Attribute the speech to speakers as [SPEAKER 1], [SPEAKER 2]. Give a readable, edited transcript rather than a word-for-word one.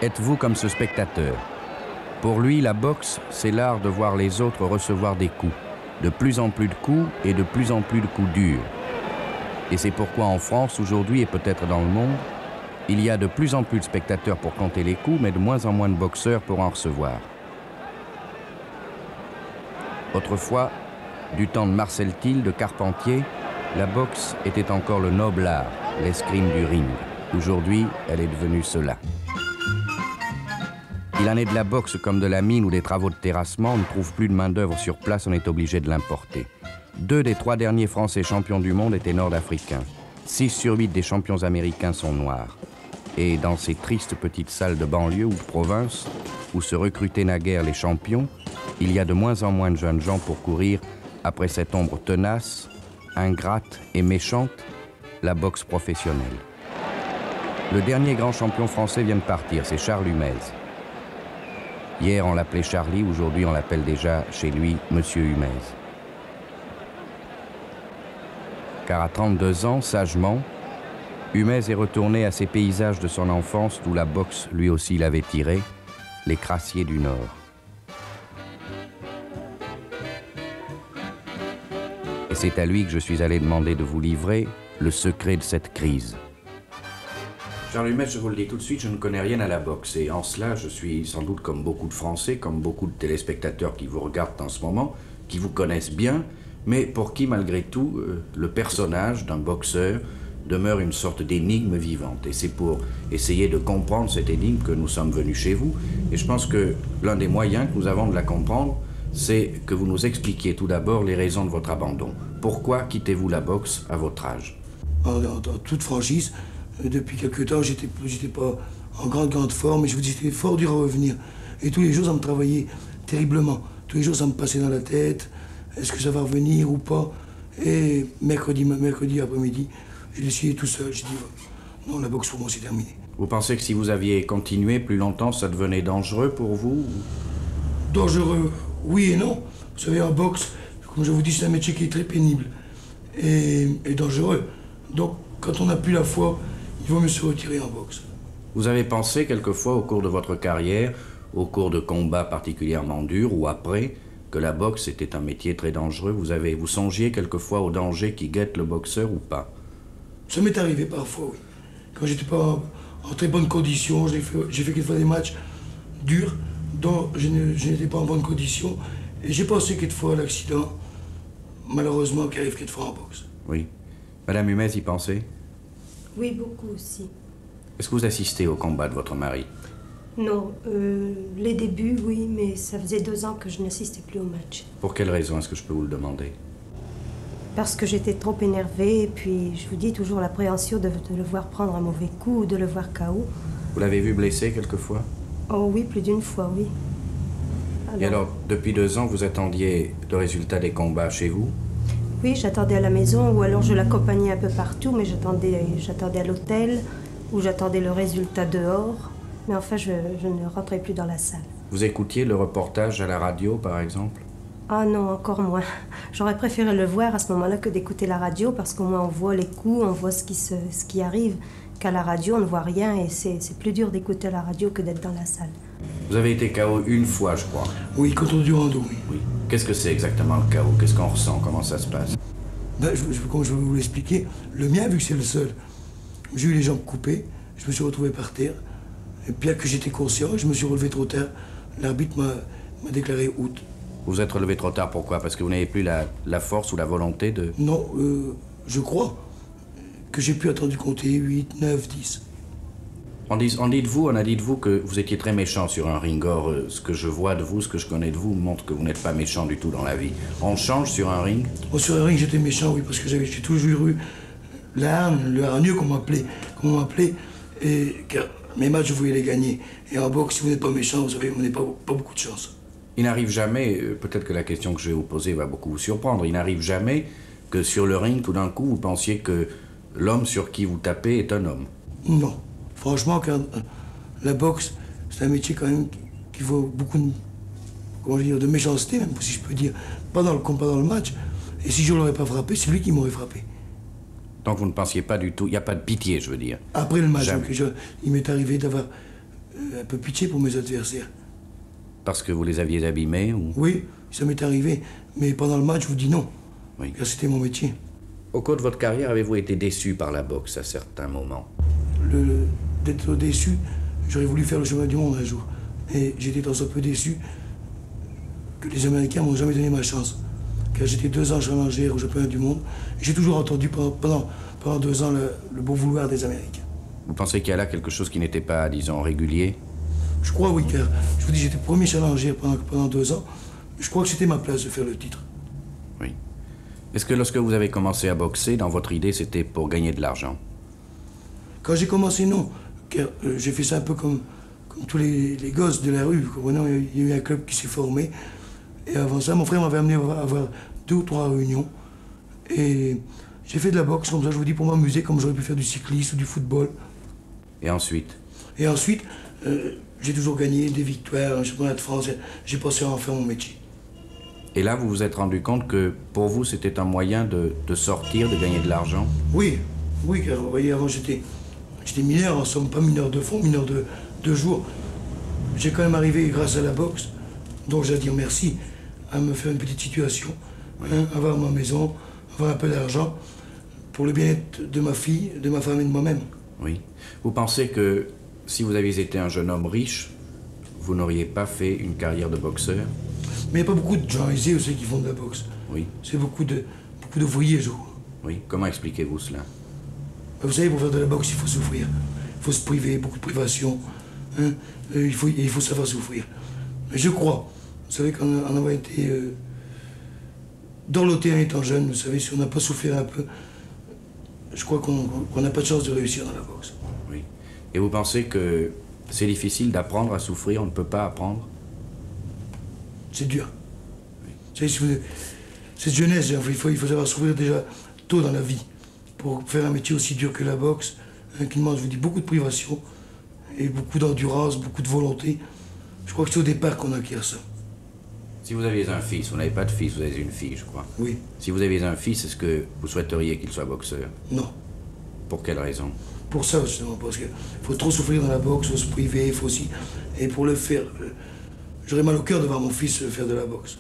[SPEAKER 1] êtes-vous comme ce spectateur? Pour lui, la boxe, c'est l'art de voir les autres recevoir des coups. De plus en plus de coups et de plus en plus de coups durs. Et c'est pourquoi en France, aujourd'hui et peut-être dans le monde, il y a de plus en plus de spectateurs pour compter les coups, mais de moins en moins de boxeurs pour en recevoir. Autrefois, du temps de Marcel Thiel, de Carpentier, la boxe était encore le noble art, l'escrime du ring. Aujourd'hui, elle est devenue cela. Il en est de la boxe comme de la mine ou des travaux de terrassement, on ne trouve plus de main-d'œuvre sur place, on est obligé de l'importer. 2 des 3 derniers Français champions du monde étaient nord-africains. 6 sur 8 des champions américains sont noirs. Et dans ces tristes petites salles de banlieue ou de province, où se recrutaient naguère les champions, il y a de moins en moins de jeunes gens pour courir après cette ombre tenace, ingrate et méchante, la boxe professionnelle. Le dernier grand champion français vient de partir, c'est Charles Humez. Hier, on l'appelait Charlie, aujourd'hui, on l'appelle déjà, chez lui, Monsieur Humez. Car à 32 ans, sagement, Humez est retourné à ces paysages de son enfance d'où la boxe, lui aussi, l'avait tiré, les crassiers du Nord. Et c'est à lui que je suis allé demander de vous livrer le secret de cette crise. Charles Humez, je vous le dis tout de suite, je ne connais rien à la boxe. Et en cela, je suis sans doute comme beaucoup de Français, comme beaucoup de téléspectateurs qui vous regardent en ce moment, qui vous connaissent bien, mais pour qui, malgré tout, le personnage d'un boxeur demeure une sorte d'énigme vivante. Et c'est pour essayer de comprendre cette énigme que nous sommes venus chez vous. Et je pense que l'un des moyens que nous avons de la comprendre, c'est que vous nous expliquiez tout d'abord les raisons de votre abandon. Pourquoi quittez-vous la boxe à votre âge?
[SPEAKER 2] En toute franchise, depuis quelque temps, j'étais pas en grande forme, et je vous dis, c'était fort dur à revenir. Et tous les jours, ça me travaillait terriblement. Tous les jours, ça me passait dans la tête. Est-ce que ça va revenir ou pas? Et mercredi après-midi, j'ai décidé tout seul. J'ai dit, non, la boxe pour moi, c'est terminé.
[SPEAKER 1] Vous pensez que si vous aviez continué plus longtemps, ça devenait dangereux pour vous?
[SPEAKER 2] Dangereux, oui et non. Vous savez, en boxe, comme je vous dis, c'est un métier qui est très pénible et dangereux. Donc, quand on n'a plus la foi, il vaut mieux se retirer en boxe.
[SPEAKER 1] Vous avez pensé quelquefois au cours de votre carrière, au cours de combats particulièrement durs ou après, que la boxe était un métier très dangereux? Vous songiez quelquefois au danger qui guette le boxeur ou pas?
[SPEAKER 2] Ça m'est arrivé parfois, oui. Quand j'étais pas en très bonne condition, j'ai fait quelquefois des matchs durs dont je n'étais pas en bonne condition. Et j'ai pensé quelquefois à l'accident, malheureusement, qui arrive quelquefois en boxe.
[SPEAKER 1] Oui. Madame Humez, y pensez?
[SPEAKER 3] Oui, beaucoup aussi.
[SPEAKER 1] Est-ce que vous assistez au combat de votre mari?
[SPEAKER 3] Non, les débuts, oui, mais ça faisait 2 ans que je n'assistais plus au match.
[SPEAKER 1] Pour quelle raison est-ce que je peux vous le demander?
[SPEAKER 3] Parce que j'étais trop énervée, et puis je vous dis toujours l'appréhension de le voir prendre un mauvais coup ou de le voir KO.
[SPEAKER 1] Vous l'avez vu blessé quelquefois?
[SPEAKER 3] Oh oui, plus d'une fois, oui.
[SPEAKER 1] Et alors, depuis 2 ans, vous attendiez le résultat des combats chez vous?
[SPEAKER 3] Oui, j'attendais à la maison, ou alors je l'accompagnais un peu partout, mais j'attendais à l'hôtel, ou j'attendais le résultat dehors. Mais enfin, je ne rentrais plus dans la salle.
[SPEAKER 1] Vous écoutiez le reportage à la radio, par exemple?
[SPEAKER 3] Ah non, encore moins. J'aurais préféré le voir à ce moment-là que d'écouter la radio, parce qu'au moins on voit les coups, on voit ce qui arrive. Qu'à la radio, on ne voit rien, et c'est plus dur d'écouter la radio que d'être dans la salle.
[SPEAKER 1] Vous avez été KO une fois, je crois.
[SPEAKER 2] Oui, contre du rando, oui.
[SPEAKER 1] Oui. Qu'est-ce que c'est exactement le KO? Qu'est-ce qu'on ressent? Comment ça se passe?
[SPEAKER 2] Ben, comme je vais vous l'expliquer, le mien, vu que c'est le seul, j'ai eu les jambes coupées, je me suis retrouvé par terre, et bien que j'étais conscient, je me suis relevé trop tard. L'arbitre m'a déclaré out.
[SPEAKER 1] Vous vous êtes relevé trop tard, pourquoi? Parce que vous n'avez plus la force ou la volonté de...
[SPEAKER 2] Non, je crois que j'ai pu attendu compter 8, 9, 10.
[SPEAKER 1] On a dit de vous que vous étiez très méchant sur un ring. Or, ce que je vois de vous, ce que je connais de vous, montre que vous n'êtes pas méchant du tout dans la vie. On change sur un ring?
[SPEAKER 2] Oh, sur un ring, j'étais méchant, oui, parce que j'ai toujours eu la hargne, le hargneux, qu'on m'appelait, et car mes matchs, je voulais les gagner. Et en boxe, si vous n'êtes pas méchant, vous savez, vous n'avez pas beaucoup de chance.
[SPEAKER 1] Il n'arrive jamais, peut-être que la question que je vais vous poser va beaucoup vous surprendre, il n'arrive jamais que sur le ring, tout d'un coup, vous pensiez que l'homme sur qui vous tapez est un homme?
[SPEAKER 2] Non. Franchement, car la boxe, c'est un métier quand même qui vaut beaucoup de méchanceté, même si je peux dire, pas dans le combat, dans le match. Et si je ne l'aurais pas frappé, c'est lui qui m'aurait frappé.
[SPEAKER 1] Donc vous ne pensiez pas du tout, il n'y a pas de pitié, je veux dire?
[SPEAKER 2] Après le match, il m'est arrivé un peu pitié pour mes adversaires.
[SPEAKER 1] Parce que vous les aviez abîmés ou...
[SPEAKER 2] Oui, ça m'est arrivé, mais pendant le match, je vous dis non,
[SPEAKER 1] Oui.
[SPEAKER 2] car c'était mon métier.
[SPEAKER 1] Au cours de votre carrière, avez-vous été déçu par la boxe à certains moments?
[SPEAKER 2] D'être déçu, j'aurais voulu faire le chemin du monde un jour. Et j'étais tant soit peu déçu que les Américains m'ont jamais donné ma chance. Car j'étais 2 ans challengeur au championnat du monde. J'ai toujours entendu pendant 2 ans le beau vouloir des Américains.
[SPEAKER 1] Vous pensez qu'il y a là quelque chose qui n'était pas, disons, régulier?
[SPEAKER 2] Je crois oui, car je vous dis, j'étais premier challenger pendant 2 ans. Je crois que c'était ma place de faire le titre.
[SPEAKER 1] Oui. Est-ce que lorsque vous avez commencé à boxer, dans votre idée, c'était pour gagner de l'argent?
[SPEAKER 2] Quand j'ai commencé, non. Car j'ai fait ça un peu comme tous les gosses de la rue. Il y a eu un club qui s'est formé. Et avant ça, mon frère m'avait amené à avoir 2 ou 3 réunions. Et j'ai fait de la boxe, comme ça, je vous dis, pour m'amuser, comme j'aurais pu faire du cyclisme ou du football.
[SPEAKER 1] Et ensuite?
[SPEAKER 2] Et ensuite, j'ai toujours gagné des victoires, un championnat de France. J'ai passé à en faire mon métier.
[SPEAKER 1] Et là, vous vous êtes rendu compte que, pour vous, c'était un moyen de sortir, de gagner de l'argent?
[SPEAKER 2] Oui, car vous voyez, avant, j'étais mineur, en somme, pas mineur de fond, mineur de jour. J'ai quand même arrivé, grâce à la boxe, donc j'ai à dire merci, à me faire une petite situation, hein, avoir ma maison, avoir un peu d'argent, pour le bien-être de ma fille, de ma femme et de moi-même.
[SPEAKER 1] Oui. Vous pensez que, si vous aviez été un jeune homme riche, vous n'auriez pas fait une carrière de boxeur?
[SPEAKER 2] Mais il n'y a pas beaucoup de gens aisés aussi qui font de la boxe.
[SPEAKER 1] Oui.
[SPEAKER 2] C'est beaucoup d'ouvriers, je crois.
[SPEAKER 1] Oui. Comment expliquez-vous cela?
[SPEAKER 2] Vous savez, pour faire de la boxe, il faut souffrir. Il faut se priver, beaucoup de privations. Hein. Il faut savoir souffrir. Mais je crois, vous savez, qu'en avoir été dorloté en étant jeune, vous savez, si on n'a pas souffert un peu, je crois qu'on n'a pas de chance de réussir dans la boxe.
[SPEAKER 1] Oui. Et vous pensez que c'est difficile d'apprendre à souffrir, on ne peut pas apprendre?
[SPEAKER 2] C'est dur. Vous savez, cette jeunesse, il faut savoir souffrir déjà tôt dans la vie pour faire un métier aussi dur que la boxe, hein, qui demande, je vous dis, beaucoup de privations et beaucoup d'endurance, beaucoup de volonté. Je crois que c'est au départ qu'on acquiert ça.
[SPEAKER 1] Si vous aviez un fils, vous n'avez pas de fils, vous avez une fille, je crois.
[SPEAKER 2] Oui.
[SPEAKER 1] Si vous aviez un fils, est-ce que vous souhaiteriez qu'il soit boxeur?
[SPEAKER 2] Non.
[SPEAKER 1] Pour quelle raison?
[SPEAKER 2] Pour ça, justement, parce qu'il faut trop souffrir dans la boxe, il faut se priver, il faut aussi... Et pour le faire, j'aurais mal au cœur de voir mon fils faire de la boxe.